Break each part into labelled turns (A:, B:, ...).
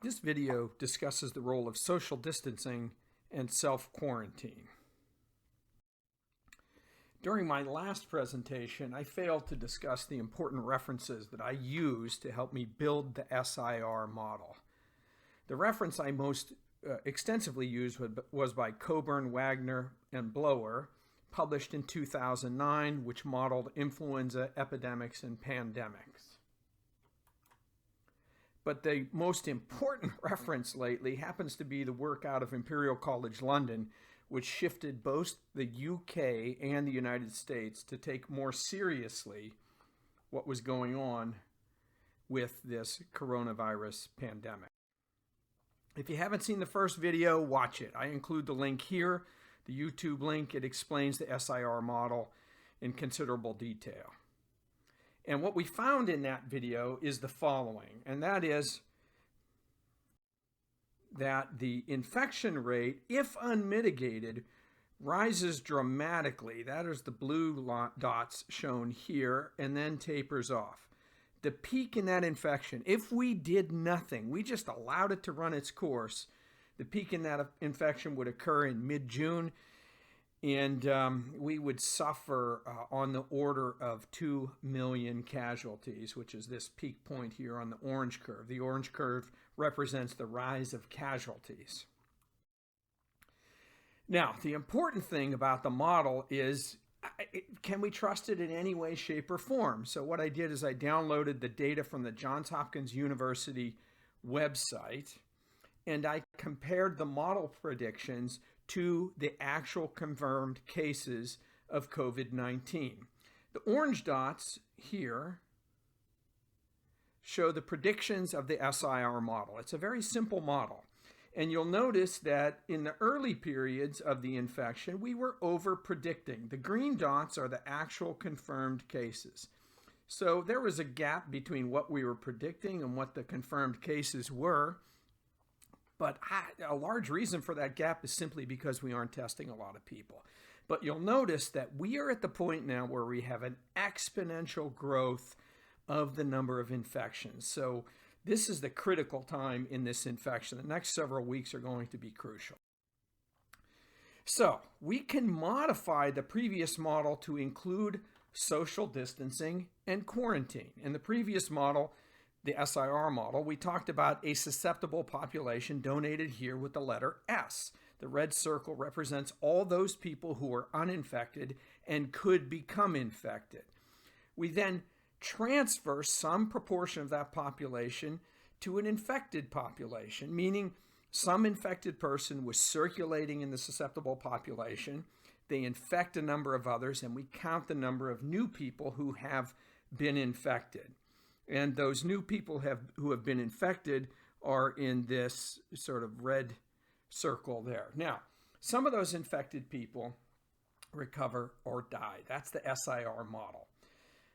A: This video discusses the role of social distancing and self-quarantine. During my last presentation, I failed to discuss the important references that I used to help me build the SIR model. The reference I most extensively used was by Coburn, Wagner, and Blower, published in 2009, which modeled influenza epidemics and pandemics. But the most important reference lately happens to be the work out of Imperial College London, which shifted both the UK and the United States to take more seriously what was going on with this coronavirus pandemic. If you haven't seen the first video, watch it. I include the link here, the YouTube link. It explains the SIR model in considerable detail. And what we found in that video is the following, and that is that the infection rate, if unmitigated, rises dramatically. That is the blue dots shown here, and then tapers off. The peak in that infection, if we did nothing, we just allowed it to run its course, the peak in that infection would occur in mid-June, and we would suffer on the order of 2 million casualties, which is this peak point here on the orange curve. The orange curve represents the rise of casualties. Now, the important thing about the model is, can we trust it in any way, shape, or form? So what I did is I downloaded the data from the Johns Hopkins University website, and I compared the model predictions to the actual confirmed cases of COVID-19. The orange dots here show the predictions of the SIR model. It's a very simple model. And you'll notice that in the early periods of the infection, we were over-predicting. The green dots are the actual confirmed cases. So there was a gap between what we were predicting and what the confirmed cases were. But a large reason for that gap is simply because we aren't testing a lot of people. But you'll notice that we are at the point now where we have an exponential growth of the number of infections. So this is the critical time in this infection. The next several weeks are going to be crucial. So we can modify the previous model to include social distancing and quarantine. In the previous model, the SIR model, we talked about a susceptible population donated here with the letter S. The red circle represents all those people who are uninfected and could become infected. We then transfer some proportion of that population to an infected population, meaning some infected person was circulating in the susceptible population. They infect a number of others, and we count the number of new people who have been infected. And those new people who have been infected are in this sort of red circle there. Now, some of those infected people recover or die. That's the SIR model.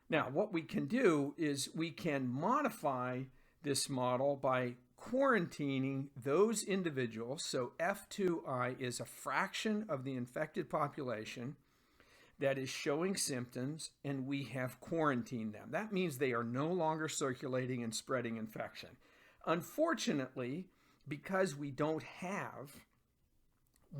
A: Now, what we can do is we can modify this model by quarantining those individuals. So F2I is a fraction of the infected population that is showing symptoms, and we have quarantined them. That means they are no longer circulating and spreading infection. Unfortunately, because we don't have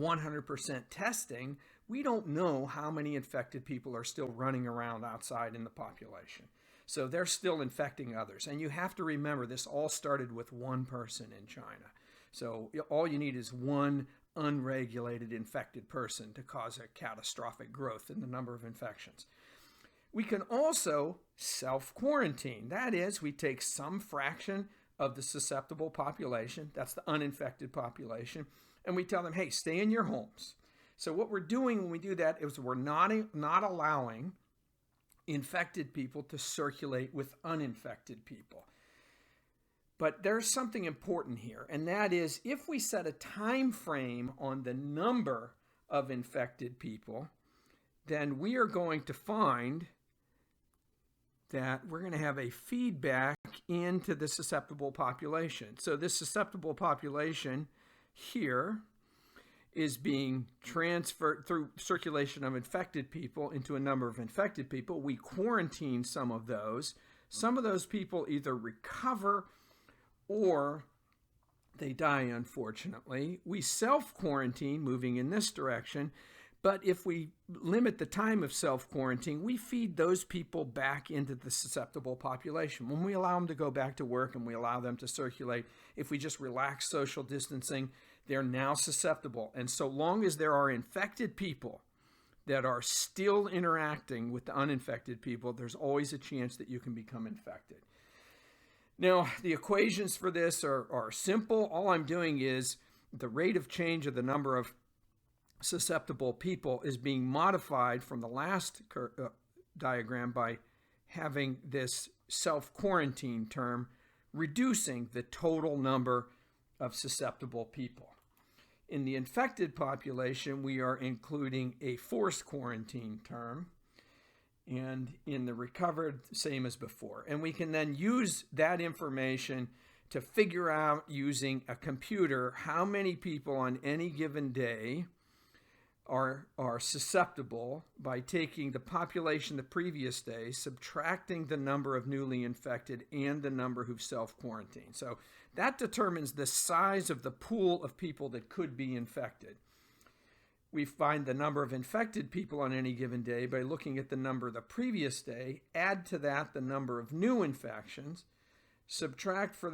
A: 100% testing, we don't know how many infected people are still running around outside in the population. So they're still infecting others. And you have to remember, this all started with one person in China. So all you need is one unregulated infected person to cause a catastrophic growth in the number of infections. We can also self-quarantine. That is, we take some fraction of the susceptible population, that's the uninfected population, and we tell them, hey, stay in your homes. So what we're doing when we do that is we're not allowing infected people to circulate with uninfected people. But there's something important here, and that is if we set a time frame on the number of infected people, then we are going to find that we're going to have a feedback into the susceptible population. So this susceptible population here is being transferred through circulation of infected people into a number of infected people. We quarantine some of those. Some of those people either recover or They die, unfortunately. We self-quarantine, moving in this direction, but if we limit the time of self-quarantine, we feed those people back into the susceptible population. When we allow them to go back to work and we allow them to circulate, if we just relax social distancing, they're now susceptible. And so long as there are infected people that are still interacting with the uninfected people, there's always a chance that you can become infected. Now, the equations for this are simple. All I'm doing is the rate of change of the number of susceptible people is being modified from the last diagram by having this self-quarantine term reducing the total number of susceptible people. In the infected population, we are including a forced quarantine term, and in the recovered, same as before. And we can then use that information to figure out, using a computer, how many people on any given day are susceptible by taking the population the previous day, subtracting the number of newly infected and the number who've self-quarantined. So that determines the size of the pool of people that could be infected. We find the number of infected people on any given day by looking at the number the previous day, add to that the number of new infections, subtract from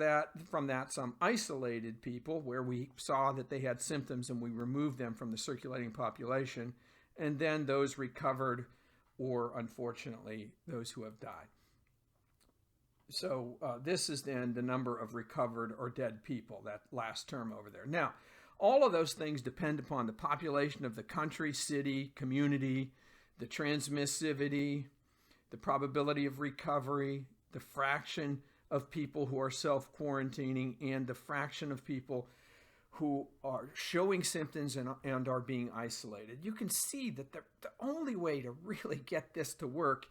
A: that some isolated people where we saw that they had symptoms and we removed them from the circulating population, and then those recovered or, unfortunately, those who have died. So this is then the number of recovered or dead people, that last term over there. Now, all of those things depend upon the population of the country, city, community, the transmissivity, the probability of recovery, the fraction of people who are self-quarantining, and the fraction of people who are showing symptoms and are being isolated. You can see that the only way to really get this to work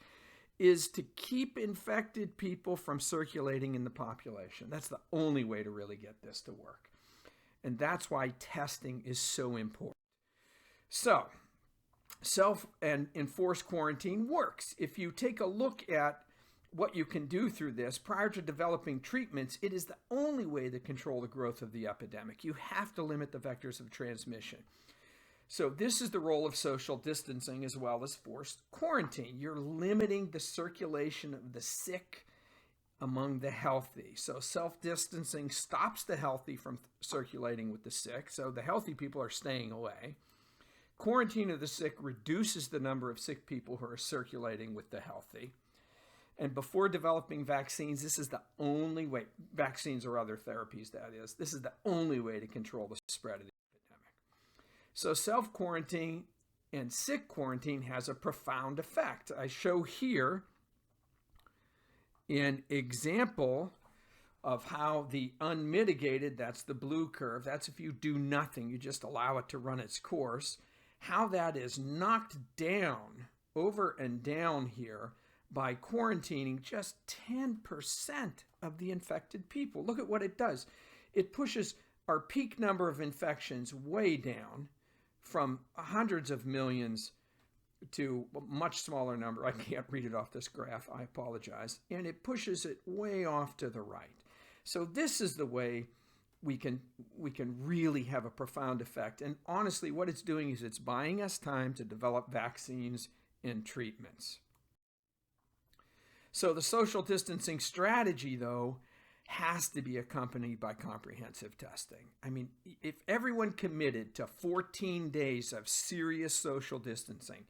A: is to keep infected people from circulating in the population. That's the only way to really get this to work. And that's why testing is so important. So, self and enforced quarantine works. If you take a look at what you can do through this, prior to developing treatments, it is the only way to control the growth of the epidemic. You have to limit the vectors of transmission. So this is the role of social distancing as well as forced quarantine. You're limiting the circulation of the sick among the healthy. So self-distancing stops the healthy from circulating with the sick, so the healthy people are staying away. Quarantine of the sick reduces the number of sick people who are circulating with the healthy. And before developing vaccines, this is the only way, vaccines or other therapies that is, this is the only way to control the spread of the epidemic. So self-quarantine and sick quarantine has a profound effect. I show here an example of how the unmitigated, that's the blue curve, that's if you do nothing, you just allow it to run its course, how that is knocked down, over and down here, by quarantining just 10% of the infected people. Look at what it does. It pushes our peak number of infections way down from hundreds of millions to a much smaller number. I can't read it off this graph, I apologize. And it pushes it way off to the right. So this is the way we can really have a profound effect. And honestly, what it's doing is it's buying us time to develop vaccines and treatments. So the social distancing strategy, though, has to be accompanied by comprehensive testing. I mean, if everyone committed to 14 days of serious social distancing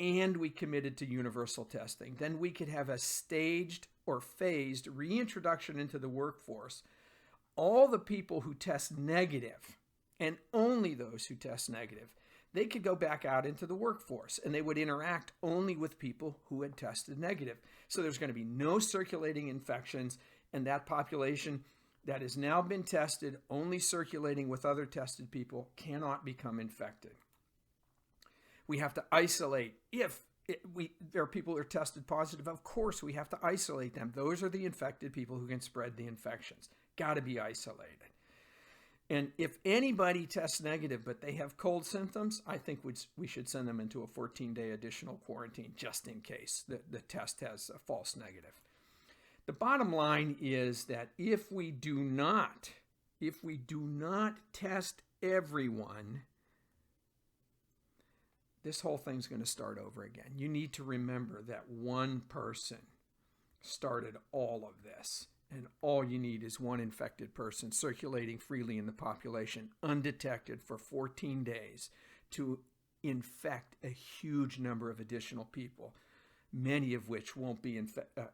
A: and we committed to universal testing, then we could have a staged or phased reintroduction into the workforce. All the people who test negative, and only those who test negative, they could go back out into the workforce and they would interact only with people who had tested negative. So there's going to be no circulating infections, and that population that has now been tested, only circulating with other tested people, cannot become infected. We have to isolate. If there are people who are tested positive, of course we have to isolate them. Those are the infected people who can spread the infections. Got to be isolated. And if anybody tests negative but they have cold symptoms, I think we should send them into a 14-day additional quarantine just in case the test has a false negative. The bottom line is that if we do not if we do not test everyone, this whole thing's going to start over again. You need to remember that one person started all of this, and all you need is one infected person circulating freely in the population, undetected for 14 days, to infect a huge number of additional people, many of which won't be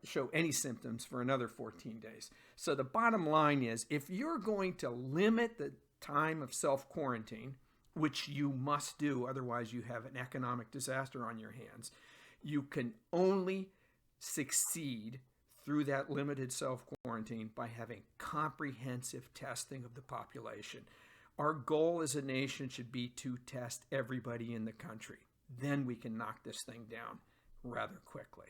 A: show any symptoms for another 14 days. So the bottom line is, if you're going to limit the time of self-quarantine, which you must do, otherwise you have an economic disaster on your hands, you can only succeed through that limited self-quarantine by having comprehensive testing of the population. Our goal as a nation should be to test everybody in the country. Then we can knock this thing down rather quickly.